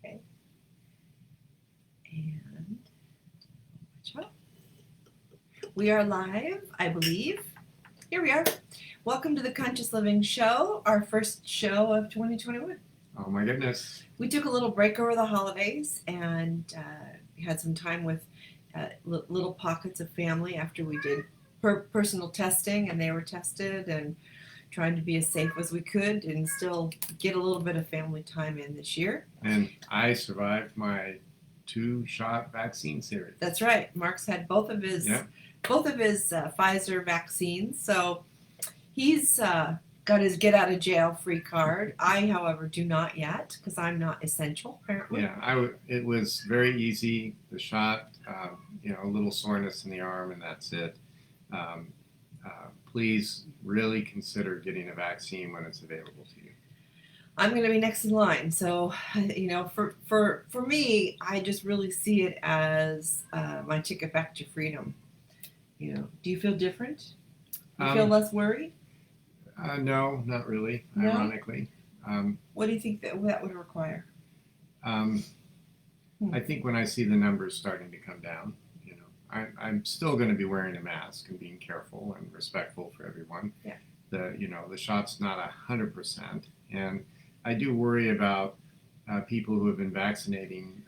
Okay. And watch out. We are live, I believe. Here we are. Welcome to the Conscious Living Show, our first show of 2021. Oh my goodness. We took a little break over the holidays and we had some time with little pockets of family after we did personal testing, and they were tested, and trying to be as safe as we could and still get a little bit of family time in this year. And I survived my 2-shot vaccine series. That's right. Mark's had both of his Pfizer vaccines, so he's got his get out of jail free card. I, however, do not yet because I'm not essential, apparently. Yeah, it was very easy. The shot, a little soreness in the arm, and that's it. Please really consider getting a vaccine when it's available to you. I'm going to be next in line. So, for me, I just really see it as my ticket back to freedom. Do you feel different? Do you feel less worried? No, not really, no? Ironically. What do you think that would require? I think when I see the numbers starting to come down, I'm still going to be wearing a mask and being careful and respectful for everyone. Yeah. The shot's not 100%, and I do worry about people who have been vaccinating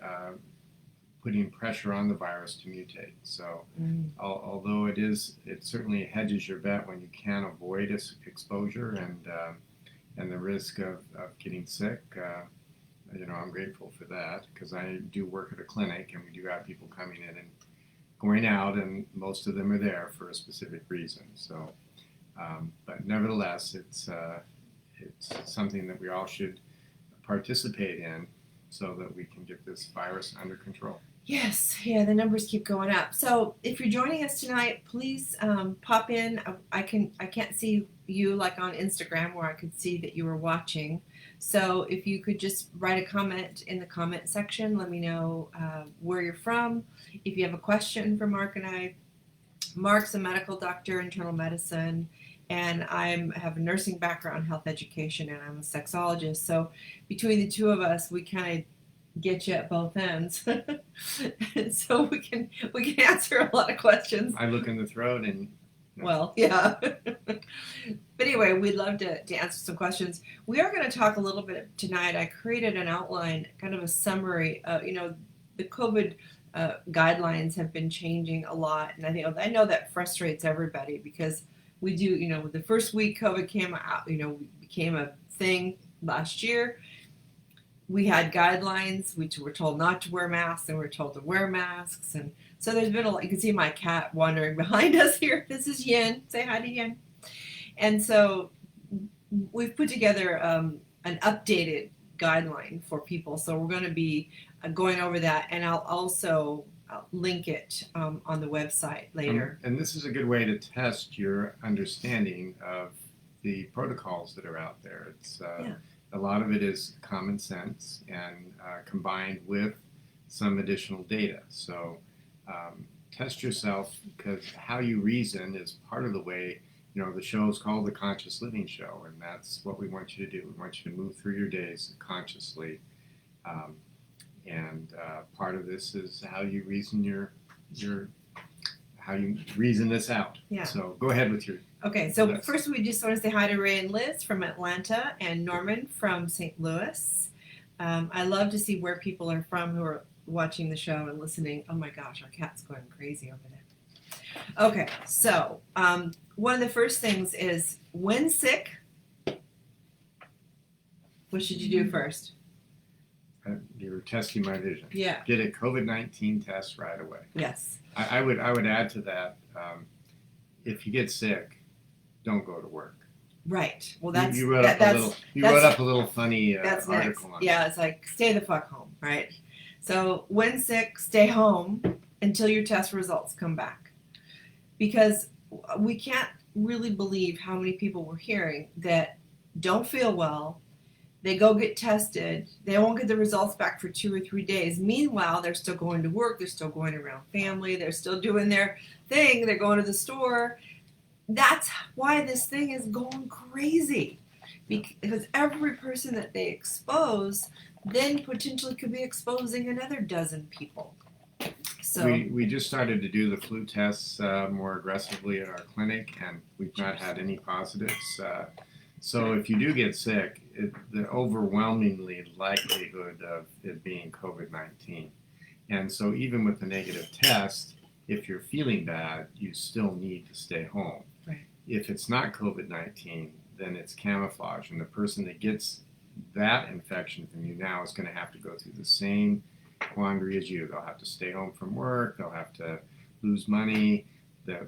putting pressure on the virus to mutate. So, although it certainly hedges your bet when you can avoid exposure and the risk of getting sick. I'm grateful for that because I do work at a clinic and we do have people coming in and going out, and most of them are there for a specific reason. So, but nevertheless, it's something that we all should participate in so that we can get this virus under control. Yes, yeah, the numbers keep going up. So if you're joining us tonight, please pop in. I can't see you like on Instagram where I could see that you were watching. So if you could just write a comment in the comment section, let me know where you're from. If you have a question for Mark and I, Mark's a medical doctor, internal medicine, and I have a nursing background, health education, and I'm a sexologist. So between the two of us, we kind of get you at both ends. So we can answer a lot of questions. I look in the throat and well, yeah. But anyway, we'd love to answer some questions. We are going to talk a little bit tonight. I created an outline, kind of a summary. The COVID guidelines have been changing a lot, and I know that frustrates everybody because we do. The first week COVID came out, became a thing last year. We had guidelines. We were told not to wear masks, and we were told to wear masks. And so there's been a lot. You can see my cat wandering behind us here. This is Yin. Say hi to Yin. And so we've put together an updated guideline for people. So we're going to be going over that, and I'll also link it on the website later. And this is a good way to test your understanding of the protocols that are out there. It's a lot of it is common sense and combined with some additional data. So test yourself, because how you reason is part of the way, the show is called The Conscious Living Show, and that's what we want you to do. We want you to move through your days consciously. And part of this is how you reason how you reason this out. Yeah. So go ahead with your... Okay, so first we just want to say hi to Ray and Liz from Atlanta and Norman from St. Louis. I love to see where people are from who are watching the show and listening. Oh my gosh, our cat's going crazy over there. Okay, so one of the first things is, when sick, what should you do first? You're testing my vision. Yeah. Get a COVID-19 test right away. Yes. I would add to that, if you get sick, don't go to work. Right. Well, that's you wrote up a little funny article on Yeah, it's like, stay the fuck home, right? So when sick, stay home until your test results come back, because we can't really believe how many people we're hearing that don't feel well. They go get tested. They won't get the results back for 2 or 3 days. Meanwhile, they're still going to work. They're still going around family. They're still doing their thing. They're going to the store. That's why this thing is going crazy. Because every person that they expose, then potentially could be exposing another dozen people. So we just started to do the flu tests more aggressively at our clinic, and we've not had any positives. So if you do get sick, the overwhelmingly likelihood of it being COVID-19. And so even with the negative test, if you're feeling bad, you still need to stay home. Right. If it's not COVID-19, then it's camouflage, and the person that gets that infection from you now is going to have to go through the same quandary as you. They'll have to stay home from work. They'll have to lose money. They'll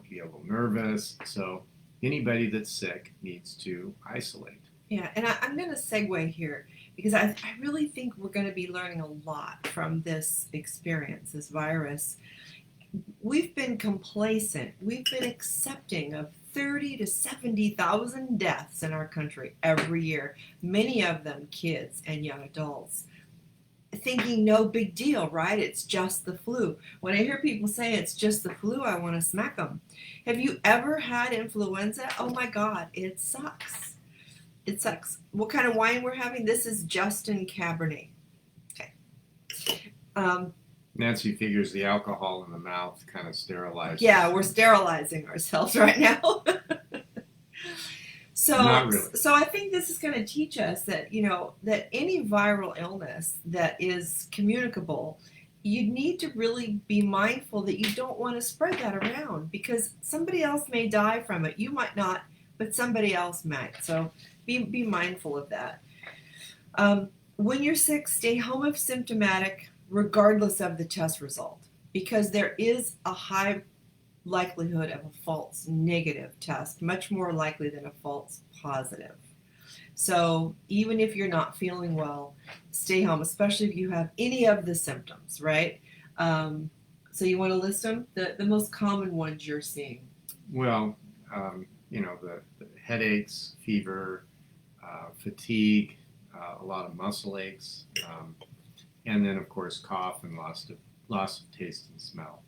be a little nervous. So anybody that's sick needs to isolate. Yeah, and I'm going to segue here because I really think we're going to be learning a lot from this experience, this virus. We've been complacent. We've been accepting of 30 to 70,000 deaths in our country every year, many of them kids and young adults, thinking no big deal, right? It's just the flu. When I hear people say it's just the flu, I want to smack them. Have you ever had influenza? Oh my God, it sucks. It sucks. What kind of wine we're having? This is Justin Cabernet. Okay. Nancy figures the alcohol in the mouth kind of sterilizes. Yeah, we're sterilizing ourselves right now. Not really. So I think this is going to teach us that, that any viral illness that is communicable, you need to really be mindful that you don't want to spread that around because somebody else may die from it. You might not, but somebody else might. So be mindful of that. When you're sick, stay home if symptomatic, regardless of the test result, because there is a high likelihood of a false negative test, much more likely than a false positive. So even if you're not feeling well, stay home, especially if you have any of the symptoms, right? So you want to list them? The most common ones you're seeing. Well, the headaches, fever, fatigue, a lot of muscle aches, and then of course cough and loss of taste and smell.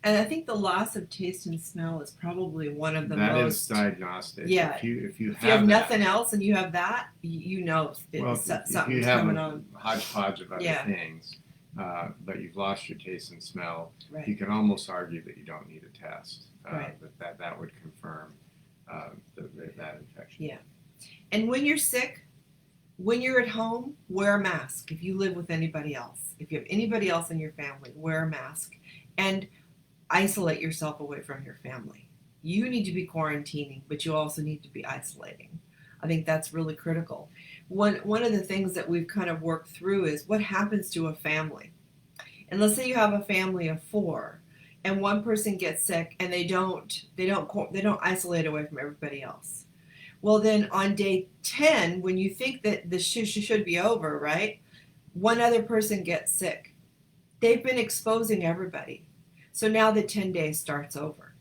And I think the loss of taste and smell is probably one of the most. That is diagnostic. Yeah. If you have nothing else and you have that, something's coming on. A hodgepodge of other things, but you've lost your taste and smell, right. You can almost argue that you don't need a test. Right. That would confirm that infection. Yeah. And when you're sick, when you're at home, wear a mask. If you live with anybody else, if you have anybody else in your family, wear a mask. And isolate yourself away from your family. You need to be quarantining, but you also need to be isolating. I think that's really critical. One of the things that we've kind of worked through is what happens to a family. And let's say you have a family of 4, and one person gets sick, and they don't isolate away from everybody else. Well, then on day 10, when you think that this should be over, right? One other person gets sick. They've been exposing everybody. So now the 10 days starts over.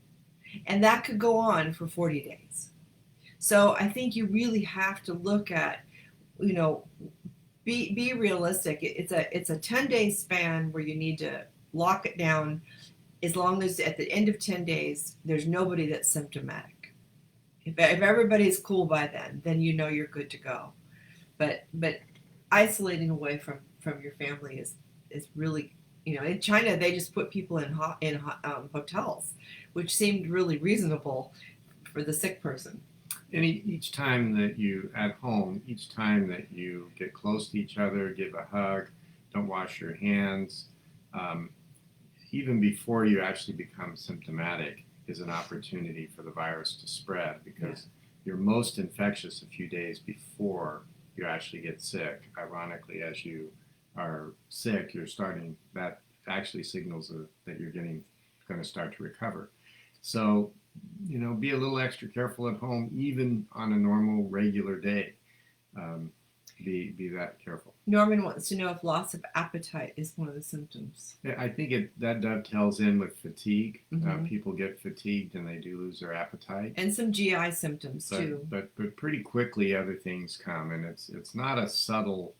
And that could go on for 40 days. So I think you really have to look at, be realistic. It's a 10-day span where you need to lock it down as long as at the end of 10 days, there's nobody that's symptomatic. If everybody's cool by then you're good to go. But isolating away from your family is really, in China, they just put people in hotels, which seemed really reasonable for the sick person. And each time that at home, each time that you get close to each other, give a hug, don't wash your hands, even before you actually become symptomatic, is an opportunity for the virus to spread because you're most infectious a few days before you actually get sick. Ironically, as you are sick, that actually signals that you're going to start to recover. So, be a little extra careful at home, even on a normal, regular day. Be that careful. Norman wants to know if loss of appetite is one of the symptoms. I think that dovetails in with fatigue. Mm-hmm. People get fatigued and they do lose their appetite. And some GI symptoms too. But pretty quickly other things come, and it's not a subtle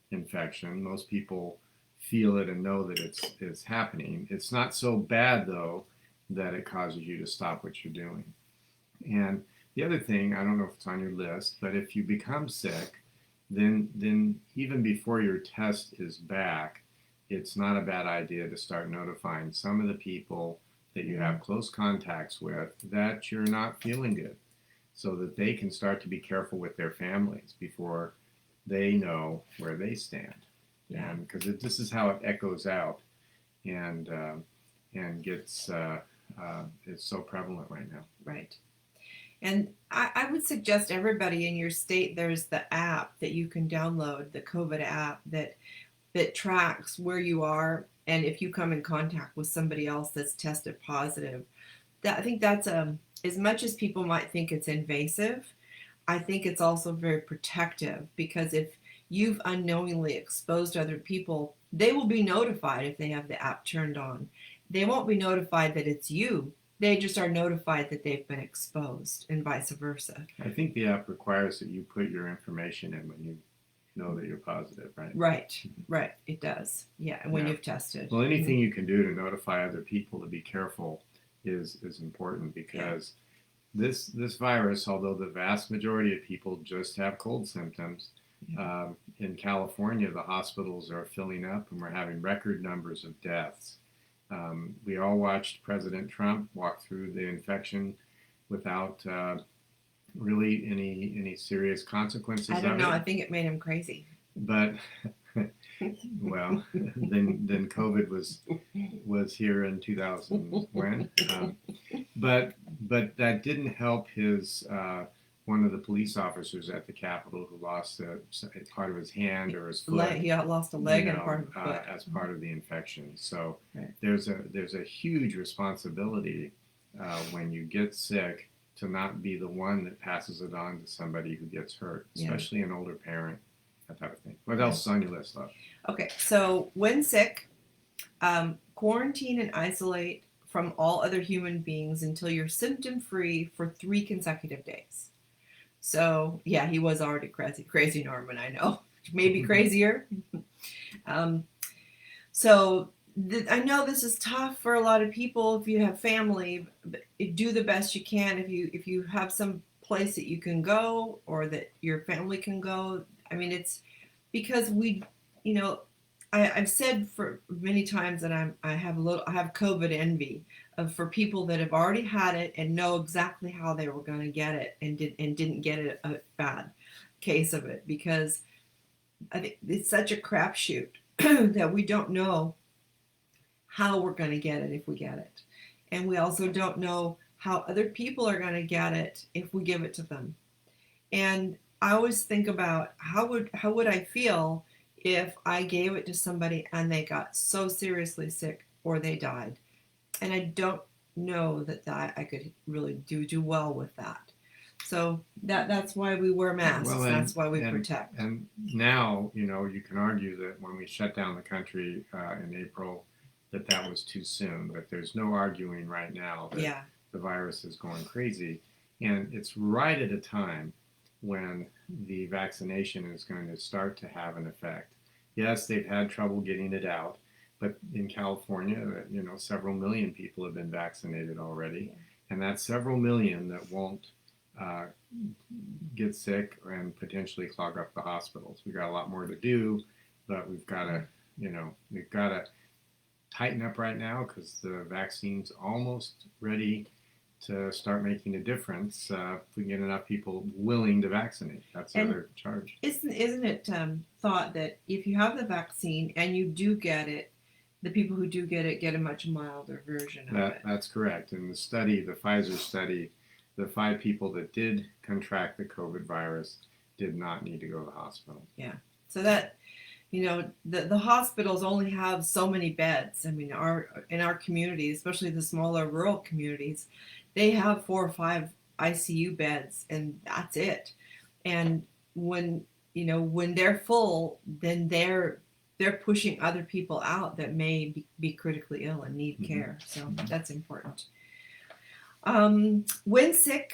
infection. Most people feel it and know that it's happening. It's not so bad though that it causes you to stop what you're doing. And the other thing, I don't know if it's on your list, but if you become sick, then even before your test is back, it's not a bad idea to start notifying some of the people that you have close contacts with that you're not feeling good, so that they can start to be careful with their families before they know where they stand. Yeah. And because this is how it echoes out, and gets it's so prevalent right now. Right. And I would suggest everybody in your state, there's the app that you can download, the COVID app that tracks where you are and if you come in contact with somebody else that's tested positive. I think that's as much as people might think it's invasive, I think it's also very protective, because if you've unknowingly exposed other people, they will be notified if they have the app turned on. They won't be notified that it's you. They just are notified that they've been exposed, and vice versa. I think the app requires that you put your information in when you know that you're positive, right? Right. It does. Yeah, and when you've tested. Well, anything you can do to notify other people to be careful is important, because this virus, although the vast majority of people just have cold symptoms, in California the hospitals are filling up and we're having record numbers of deaths. We all watched President Trump walk through the infection without really any serious consequences. I don't know. I think it made him crazy. But well, then COVID was here in 2000 when, but that didn't help his one of the police officers at the Capitol who lost part of his hand or his foot. He lost a leg and part of a foot as part of the infection. So there's a huge responsibility when you get sick to not be the one that passes it on to somebody who gets hurt, especially an older parent, that type of thing. What else is on your list, love? Okay, so when sick, quarantine and isolate from all other human beings until you're symptom-free for 3 consecutive days. So, yeah, he was already crazy Norman, I know. Maybe crazier. So I know this is tough for a lot of people if you have family, but do the best you can. If you have some place that you can go or that your family can go. I mean, it's because I've said for many times that I have COVID envy for people that have already had it and know exactly how they were going to get it and didn't get it, a bad case of it, because I think it's such a crapshoot that we don't know how we're going to get it if we get it, and we also don't know how other people are going to get it if we give it to them. And I always think about how would I feel if I gave it to somebody and they got so seriously sick or they died. And I don't know that I could really do well with that. So that's why we wear masks. Well, that's why we protect. And now, you can argue that when we shut down the country in April, that was too soon. But there's no arguing right now that the virus is going crazy. And it's right at a time when the vaccination is going to start to have an effect. Yes, they've had trouble getting it out, but in California, several million people have been vaccinated already, and that's several million that won't get sick and potentially clog up the hospitals. We've got a lot more to do, but we've got to tighten up right now because the vaccine's almost ready to start making a difference. If we can get enough people willing to vaccinate, that's the other charge. Isn't it thought that if you have the vaccine and you do get it, the people who do get it get a much milder version of it? That's correct. In the Pfizer study, the 5 people that did contract the COVID virus did not need to go to the hospital. Yeah. So that, the hospitals only have so many beds. I mean, in our community, especially the smaller rural communities, they have 4 or 5 ICU beds, and that's it. And when they're full, then they're pushing other people out that may be critically ill and need care. So that's important. When sick,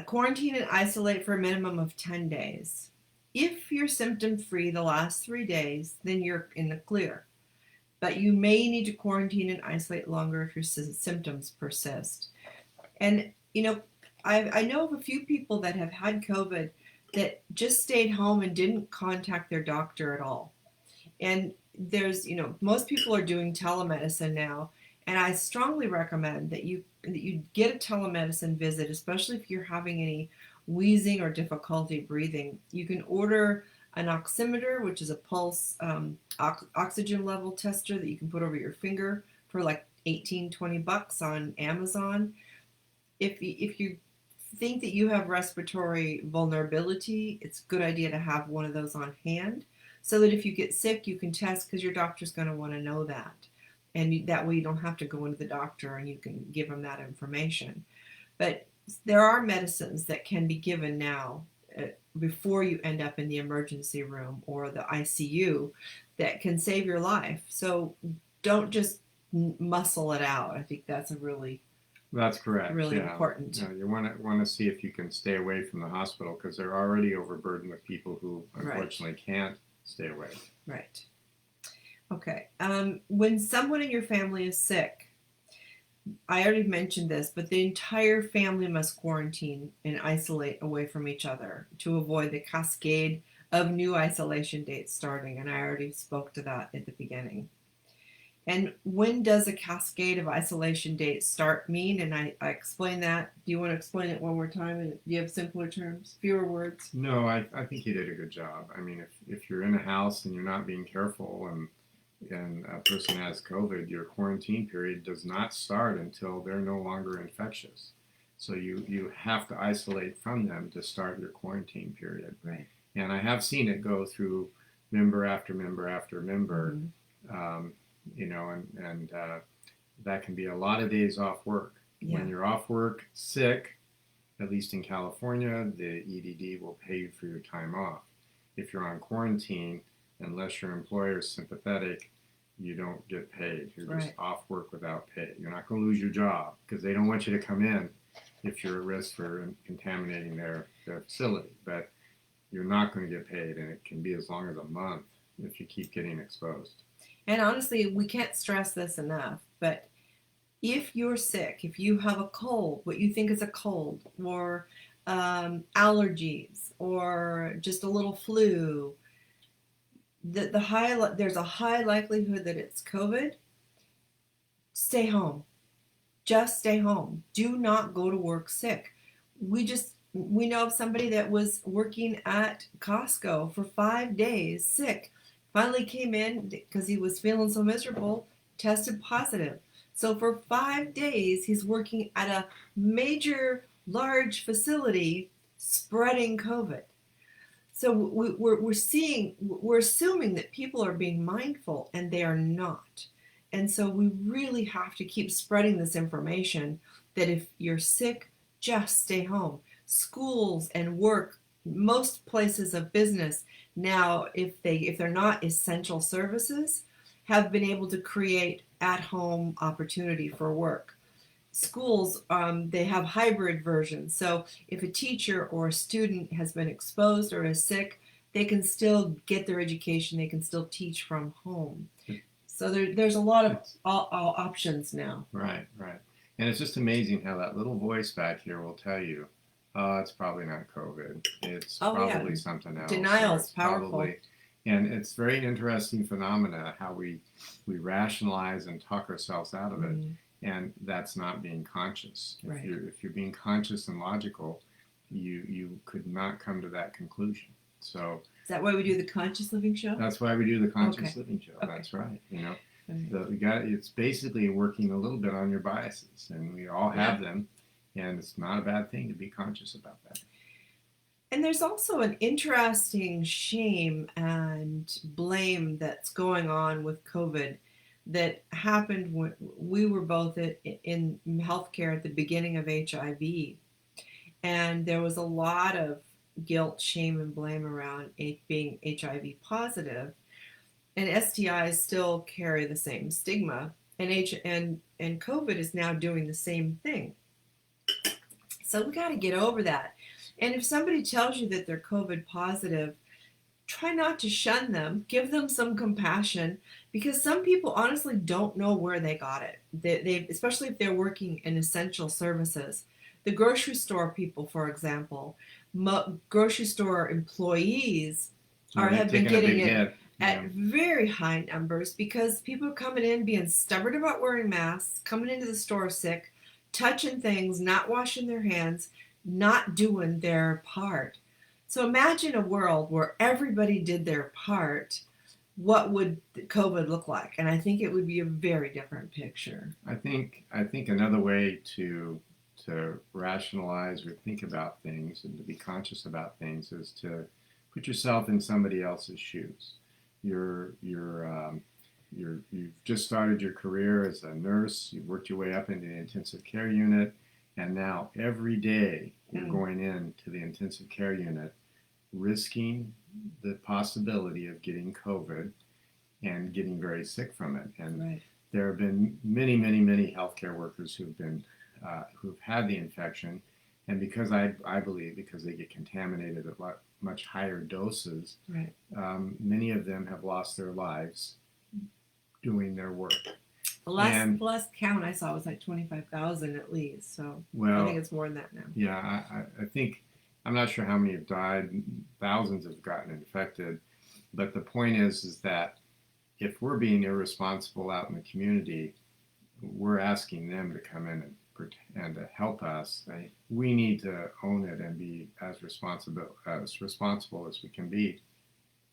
quarantine and isolate for a minimum of 10 days. If you're symptom-free the last 3 days, then you're in the clear. But you may need to quarantine and isolate longer if your symptoms persist. And, I know of a few people that have had COVID that just stayed home and didn't contact their doctor at all. And there's, most people are doing telemedicine now, and I strongly recommend that you get a telemedicine visit, especially if you're having any wheezing or difficulty breathing. You can order an oximeter, which is a pulse oxygen level tester that you can put over your finger for like 18-20 bucks on Amazon. If you think that you have respiratory vulnerability, it's a good idea to have one of those on hand so that if you get sick, you can test, because your doctor's going to want to know that. And that way you don't have to go into the doctor and you can give them that information. But there are medicines that can be given now before you end up in the emergency room or the ICU that can save your life. So don't just muscle it out. I think that's a really That's correct. really Yeah. important. You want to see if you can stay away from the hospital, because they're already overburdened with people who Right. unfortunately can't stay away. Right. Okay. When someone in your family is sick, I already mentioned this, but the entire family must quarantine and isolate away from each other to avoid the cascade of new isolation dates starting. And I already spoke to that at the beginning. And when does a cascade of isolation dates start mean? And I explained that. Do you want to explain it one more time? And do you have simpler terms, fewer words? No, I think you did a good job. I mean, if you're in a house and you're not being careful, and a person has COVID, your quarantine period does not start until they're no longer infectious. So you have to isolate from them to start your quarantine period. Right. And I have seen it go through member after member after member, Mm-hmm. and that can be a lot of days off work. Yeah. When you're off work sick, at least in California, the EDD will pay you for your time off. If you're on quarantine, unless your employer is sympathetic, you don't get paid. You're just off work without pay. You're not going to lose your job, because they don't want you to come in if you're at risk for contaminating their facility. But you're not going to get paid, and it can be as long as a month if you keep getting exposed. And honestly, we can't stress this enough, but if you're sick, if you have a cold, what you think is a cold, or allergies, or just a little flu, there's a high likelihood that it's COVID. Stay home. Just stay home. Do not go to work sick. We know of somebody that was working at Costco for 5 days sick. Finally came in because he was feeling so miserable, tested positive. So for 5 days, he's working at a major, large facility spreading COVID. So we're assuming that people are being mindful, and they are not. And so we really have to keep spreading this information that if you're sick, just stay home. Schools and work, most places of business now, if they're not essential services, have been able to create at-home opportunity for work. Schools, they have hybrid versions. So if a teacher or a student has been exposed or is sick, they can still get their education. They can still teach from home. So there's a lot of options now. Right. And it's just amazing how that little voice back here will tell you, oh, it's probably not COVID. It's probably something else. Denial's powerful. And it's very interesting phenomena how we rationalize and talk ourselves out of it. Mm-hmm. And that's not being conscious. Right. If you're being conscious and logical, you could not come to that conclusion. So is that why we do the Conscious Living Show? That's why we do the Conscious Living Show. Okay. That's right. Okay. It's basically working a little bit on your biases, and we all have them, and it's not a bad thing to be conscious about that. And there's also an interesting shame and blame that's going on with COVID that happened when we were both in healthcare at the beginning of HIV. And there was a lot of guilt, shame, and blame around being HIV positive. And STIs still carry the same stigma. And COVID is now doing the same thing. So we got to get over that. And if somebody tells you that they're COVID positive, try not to shun them. Give them some compassion, because some people honestly don't know where they got it. They especially if they're working in essential services. The grocery store people, for example, grocery store employees Yeah, they've have been taken a getting big it hit. at Yeah. very high numbers because people are coming in being stubborn about wearing masks, coming into the store sick, touching things, not washing their hands, not doing their part. So imagine a world where everybody did their part. What would COVID look like? And I think it would be a very different picture. I think another way to rationalize or think about things and to be conscious about things is to put yourself in somebody else's shoes. You've just started your career as a nurse. You've worked your way up into the intensive care unit, and now every day you're going into the intensive care unit, risking the possibility of getting COVID and getting very sick from it. And Right. there have been many, many, many healthcare workers who've had the infection, and because I believe because they get contaminated at much higher doses, Right. many of them have lost their lives doing their work. The And last count I saw was like 25,000 at least. So I well, think it's more than that now. yeah, I think I'm not sure how many have died. Thousands have gotten infected, but the point is that if we're being irresponsible out in the community, we're asking them to come in and to help us. We need to own it and be as responsible as we can be,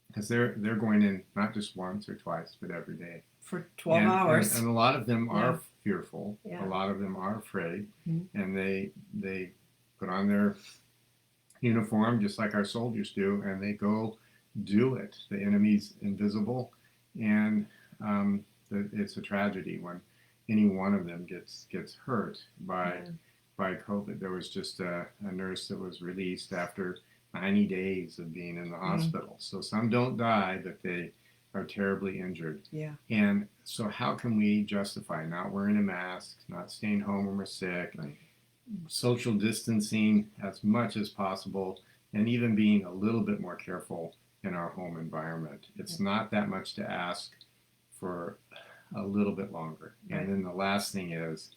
because they're going in not just once or twice, but every day For 12 hours. And a lot of them are Yeah. fearful. Yeah. A lot of them are afraid, Mm-hmm. and they put on their uniform just like our soldiers do, and they go do it. The enemy's invisible, and it's a tragedy when any one of them gets hurt by COVID. There was just a nurse that was released after 90 days of being in the hospital. So some don't die, but they are terribly injured. Yeah. And so how can we justify not wearing a mask, not staying home when we're sick, Right. social distancing as much as possible, and even being a little bit more careful in our home environment? It's not that much to ask for a little bit longer. Right. And then the last thing is,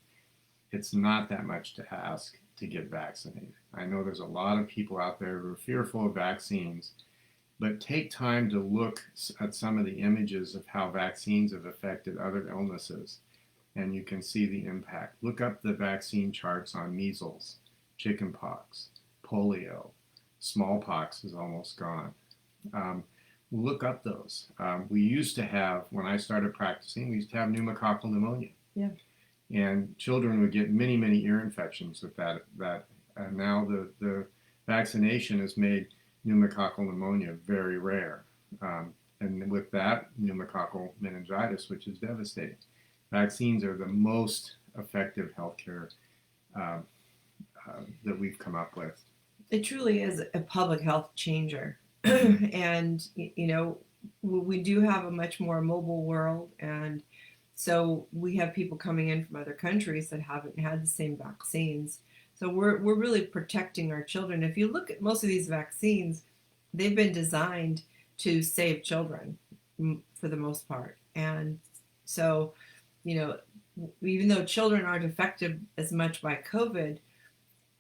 it's not that much to ask to get vaccinated. I know there's a lot of people out there who are fearful of vaccines, but take time to look at some of the images of how vaccines have affected other illnesses, and you can see the impact. Look up the vaccine charts on measles, chickenpox, polio, smallpox is almost gone. Look up those. We used to have, when I started practicing, we used to have pneumococcal pneumonia. Yeah. And children would get many, many ear infections with that. And now the vaccination has made pneumococcal pneumonia very rare. And with that, pneumococcal meningitis, which is devastating. Vaccines are the most effective healthcare that we've come up with. It truly is a public health changer. And, we do have a much more mobile world. And so we have people coming in from other countries that haven't had the same vaccines. So we're really protecting our children. If you look at most of these vaccines, they've been designed to save children for the most part. And so, even though children aren't affected as much by COVID,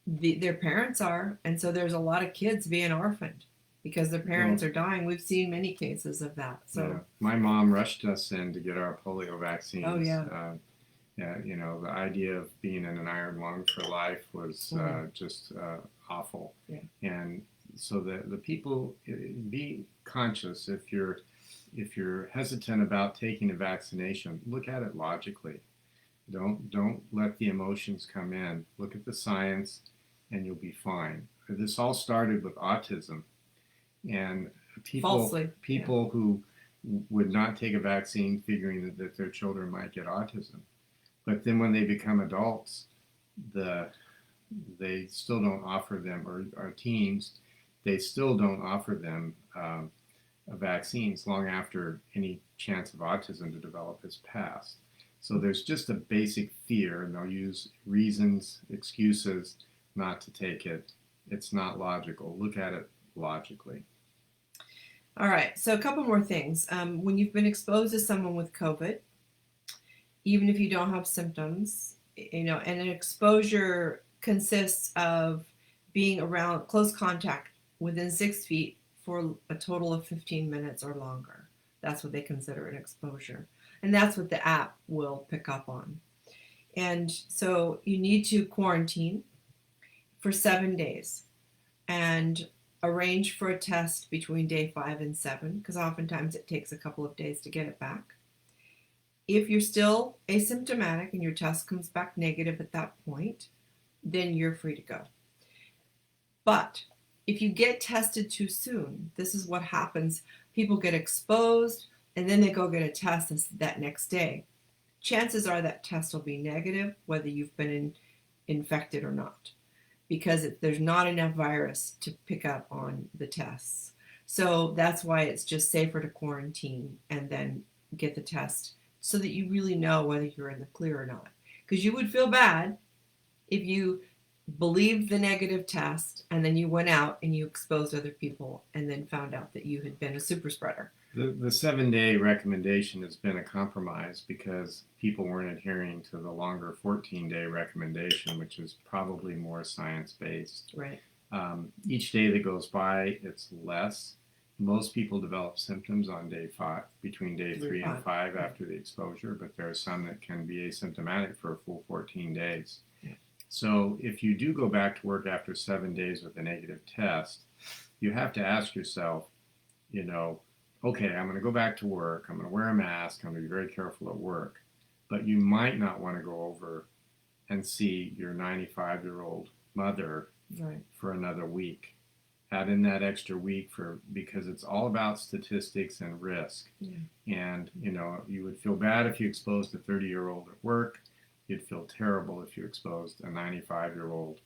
their parents are. And so there's a lot of kids being orphaned because their parents are dying. We've seen many cases of that. So yeah. My mom rushed us in to get our polio vaccines. Oh, yeah. The idea of being in an iron lung for life was just awful. Yeah. And so the people, be conscious. If you're hesitant about taking a vaccination, look at it logically. Don't let the emotions come in. Look at the science, and you'll be fine. This all started with autism, and people who would not take a vaccine figuring that their children might get autism. But then when they become adults, they still don't offer them, or teens, they still don't offer them vaccines long after any chance of autism to develop has passed. So there's just a basic fear, and they'll use reasons, excuses not to take it. It's not logical. Look at it logically. All right. So a couple more things. When you've been exposed to someone with COVID, even if you don't have symptoms, and an exposure consists of being around close contact within 6 feet for a total of 15 minutes or longer. That's what they consider an exposure. And that's what the app will pick up on. And so you need to quarantine for 7 days and arrange for a test between day 5 and 7, because oftentimes it takes a couple of days to get it back. If you're still asymptomatic and your test comes back negative at that point, then you're free to go. But if you get tested too soon, this is what happens. People get exposed and then they go get a test that next day. Chances are that test will be negative, whether you've been infected or not, because there's not enough virus to pick up on the tests. So that's why it's just safer to quarantine and then get the test so that you really know whether you're in the clear or not. Because you would feel bad if you believed the negative test and then you went out and you exposed other people and then found out that you had been a super spreader. The 7-day recommendation has been a compromise because people weren't adhering to the longer 14-day recommendation, which is probably more science-based. Right. Each day that goes by, it's less. Most people develop symptoms on day 5, between day 3 and 5 after the exposure, but there are some that can be asymptomatic for a full 14 days. Yeah. So if you do go back to work after 7 days with a negative test, you have to ask yourself, okay, I'm going to go back to work. I'm going to wear a mask. I'm going to be very careful at work. But you might not want to go over and see your 95-year-old mother for another week. Add in that extra week because it's all about statistics and risk. Yeah. And, you would feel bad if you exposed a 30-year-old at work. You'd feel terrible if you exposed a 95-year-old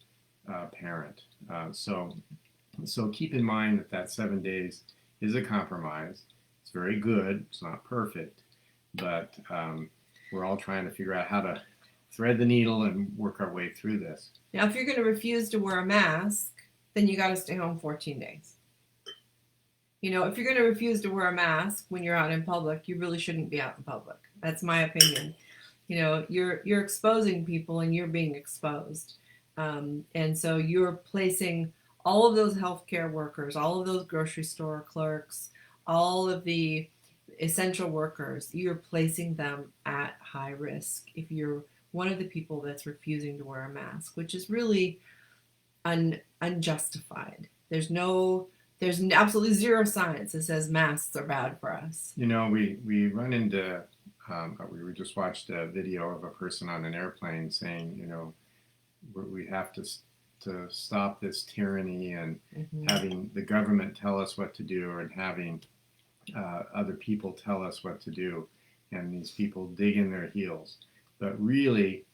parent. So keep in mind that 7 days is a compromise. It's very good. It's not perfect, but we're all trying to figure out how to thread the needle and work our way through this. Now, if you're going to refuse to wear a mask, then you got to stay home 14 days. If you're going to refuse to wear a mask when you're out in public, you really shouldn't be out in public. That's my opinion. You're exposing people and you're being exposed. And so you're placing all of those healthcare workers, all of those grocery store clerks, all of the essential workers, you're placing them at high risk if you're one of the people that's refusing to wear a mask, which is really unjustified. There's absolutely zero science that says masks are bad for us. We run into, we just watched a video of a person on an airplane saying, we have to stop this tyranny and having the government tell us what to do and having other people tell us what to do, and these people dig in their heels. But really,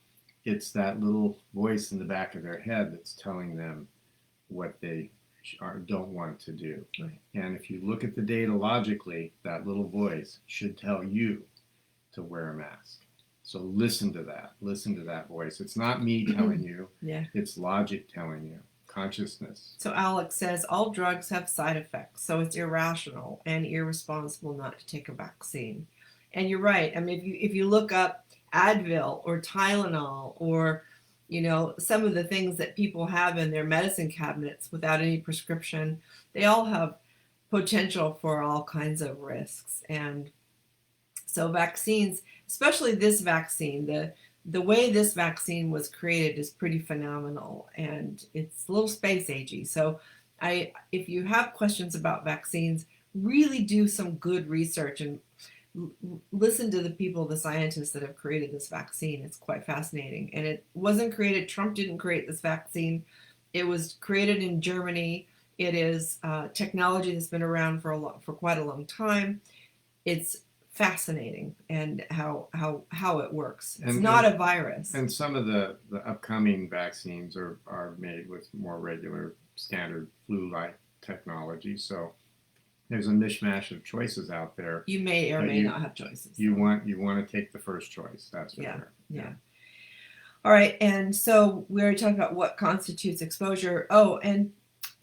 it's that little voice in the back of their head that's telling them what they don't want to do. Right. And if you look at the data logically, that little voice should tell you to wear a mask. So listen to that voice. It's not me telling you. Yeah. It's logic telling you. Consciousness. So Alex says all drugs have side effects, so it's irrational and irresponsible not to take a vaccine. And you're right. I mean, if you look up Advil or Tylenol or some of the things that people have in their medicine cabinets without any prescription, they all have potential for all kinds of risks. And so vaccines, especially this vaccine, the way this vaccine was created is pretty phenomenal, and it's a little space agey. So if you have questions about vaccines, really do some good research and listen to the people, the scientists that have created this vaccine. It's quite fascinating. And it wasn't created, Trump didn't create this vaccine. It was created in Germany. It is technology that's been around for quite a long time. It's fascinating and how it works. It's not a virus. And some of the upcoming vaccines are made with more regular standard flu-like technology. So there's a mishmash of choices out there. You may or may not have choices. You want to take the first choice. That's for sure. Yeah. All right. And so we already talked about what constitutes exposure. Oh, and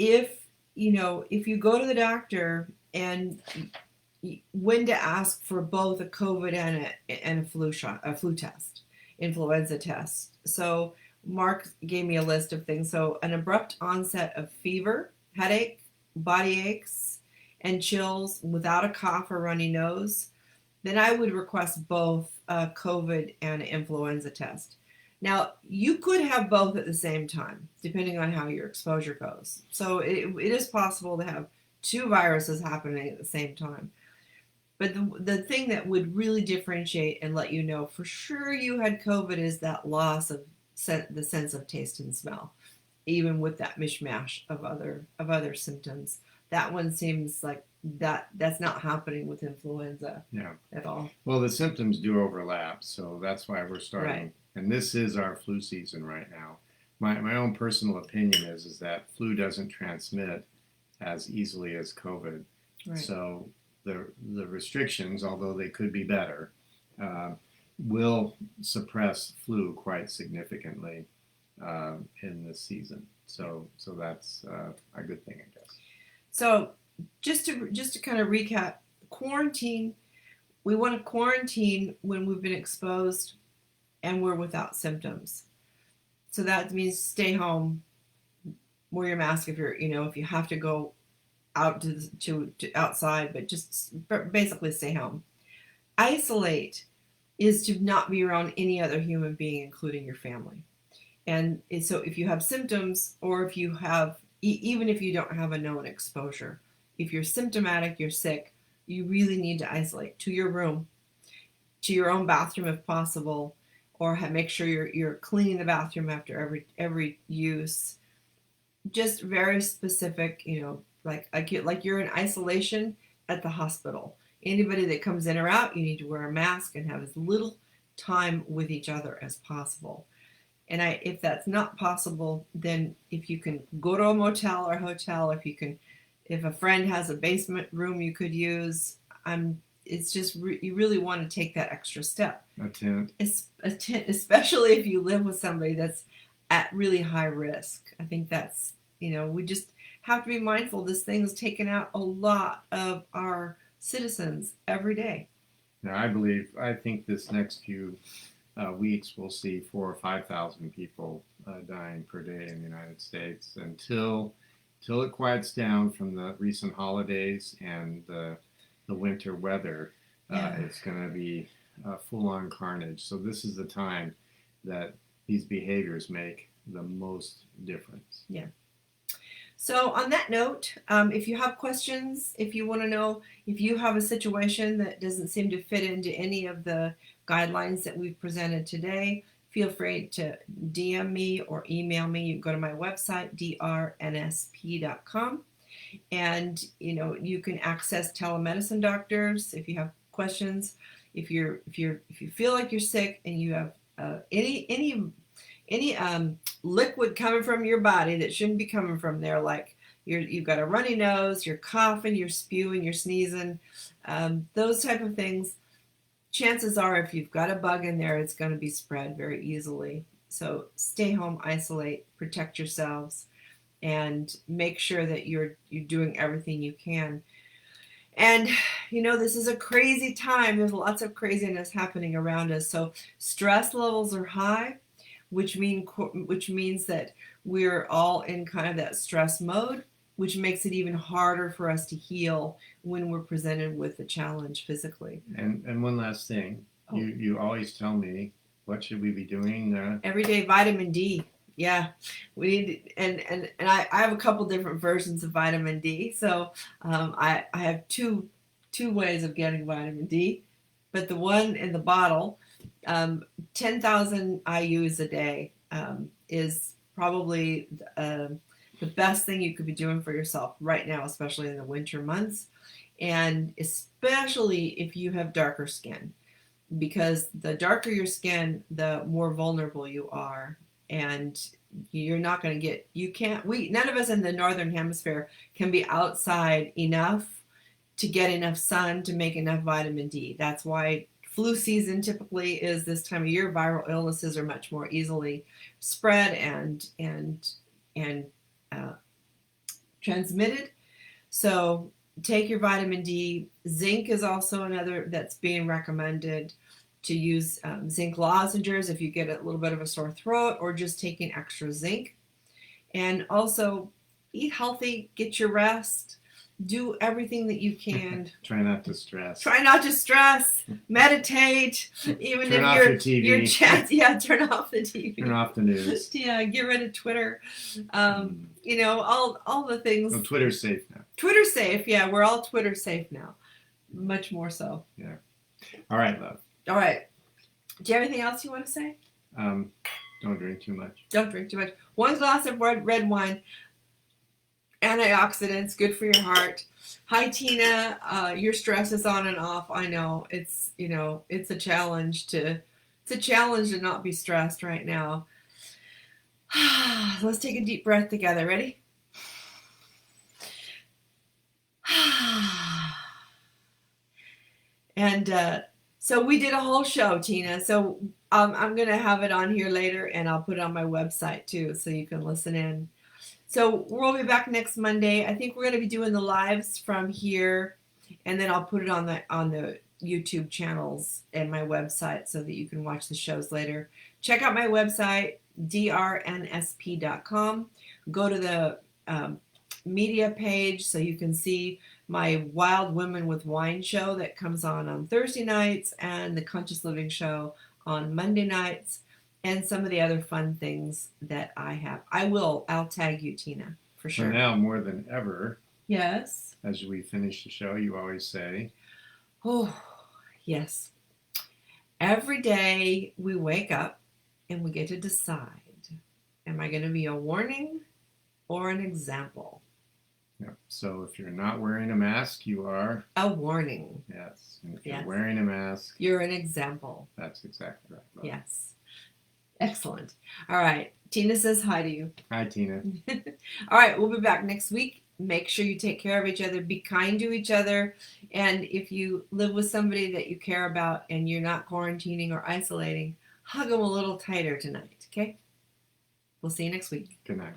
if you go to the doctor and when to ask for both a COVID and a flu shot, a flu test, influenza test. So Mark gave me a list of things. So an abrupt onset of fever, headache, body aches, and chills without a cough or runny nose, then I would request both a COVID and an influenza test. Now, you could have both at the same time, depending on how your exposure goes. So it is possible to have two viruses happening at the same time. But the thing that would really differentiate and let you know for sure you had COVID is that loss of the sense of taste and smell, even with that mishmash of other symptoms. That one seems like that's not happening with influenza Yeah. at all. Well, the symptoms do overlap, so that's why we're starting. Right. And this is our flu season right now. My own personal opinion is that flu doesn't transmit as easily as COVID. Right. So the restrictions, although they could be better, will suppress flu quite significantly in this season. So that's a good thing, I guess. So just to kind of recap, quarantine. We want to quarantine when we've been exposed and we're without symptoms. So that means stay home, wear your mask if you have to go out to outside, but just basically stay home. Isolate is to not be around any other human being, including your family. And so if you have symptoms, or if you have, even if you don't have a known exposure, if you're symptomatic, you're sick, you really need to isolate to your room, to your own bathroom if possible, or make sure you're cleaning the bathroom after every use. Just very specific, like you're in isolation at the hospital. Anybody that comes in or out, you need to wear a mask and have as little time with each other as possible. And if that's not possible, then if you can go to a motel or hotel, if a friend has a basement room you could use, it's just you really want to take that extra step. A tent. Especially if you live with somebody that's at really high risk. I think that's, we just have to be mindful. This thing is taking out a lot of our citizens every day. Now, I think this next few weeks we'll see 4,000 or 5,000 people dying per day in the United States until it quiets down from the recent holidays and the winter weather. It's going to be full-on carnage. So this is the time that these behaviors make the most difference. Yeah. So on that note, if you have questions, if you want to know if you have a situation that doesn't seem to fit into any of the guidelines that we've presented today, feel free to DM me or email me. You can go to my website, drnsp.com, and you can access telemedicine doctors if you have questions. If you feel like you're sick and you have any liquid coming from your body that shouldn't be coming from there, like you've got a runny nose, you're coughing, you're spewing, you're sneezing, those type of things, chances are if you've got a bug in there, it's going to be spread very easily. So stay home, isolate, protect yourselves, and make sure that you're doing everything you can. And this is a crazy time. There's lots of craziness happening around us. So stress levels are high, which means that we're all in kind of that stress mode, which makes it even harder for us to heal when we're presented with a challenge physically. And one last thing, you always tell me, what should we be doing? Every day, vitamin D. Yeah, we need, and I have a couple different versions of vitamin D. So I have two ways of getting vitamin D, but the one in the bottle, 10,000 IUs a day is probably the best thing you could be doing for yourself right now, especially in the winter months, and especially if you have darker skin, because the darker your skin, the more vulnerable you are. And you're not going to none of us in the northern hemisphere can be outside enough to get enough sun to make enough vitamin D. That's why flu season typically is this time of year. Viral illnesses are much more easily spread and transmitted. So take your vitamin D. Zinc is also another that's being recommended. to use zinc lozenges if you get a little bit of a sore throat, or just taking extra zinc. And also eat healthy, get your rest, do everything that you can. Try not to stress. Try not to stress. Meditate. Even Turn if off your your TV. Your chat, yeah, turn off the TV. Turn off the news. Yeah, get rid of Twitter. You know, all the things. Well, Twitter's safe now. Twitter's safe. Yeah, we're all Twitter safe now. Much more so. Yeah. All right, love. All right. Do you have anything else you want to say? Don't drink too much. Don't drink too much. 1 glass of red wine. Antioxidants, good for your heart. Hi, Tina. Your stress is on and off. I know it's a challenge to not be stressed right now. Let's take a deep breath together. Ready? And so we did a whole show, Tina. So I'm gonna have it on here later, and I'll put it on my website too, so you can listen in. So we'll be back next Monday. I think we're going to be doing the lives from here, and then I'll put it on the YouTube channels and my website so that you can watch the shows later. Check out my website, drnsp.com. Go to the media page so you can see my Wild Women with Wine show that comes on Thursday nights, and the Conscious Living show on Monday nights. And some of the other fun things that I have. I'll tag you, Tina, for sure. So now more than ever, Yes. as we finish the show, you always say, Oh, yes. Every day we wake up and we get to decide, am I going to be a warning or an example? yeah. So if you're not wearing a mask, you are A warning. yes. And if you're Yes. wearing a mask, You're an example. that's exactly right. Love. Yes. Excellent. All right. Tina says hi to you. Hi, Tina. All right. We'll be back next week. Make sure you take care of each other. Be kind to each other. And if you live with somebody that you care about and you're not quarantining or isolating, hug them a little tighter tonight. Okay? We'll see you next week. Good night.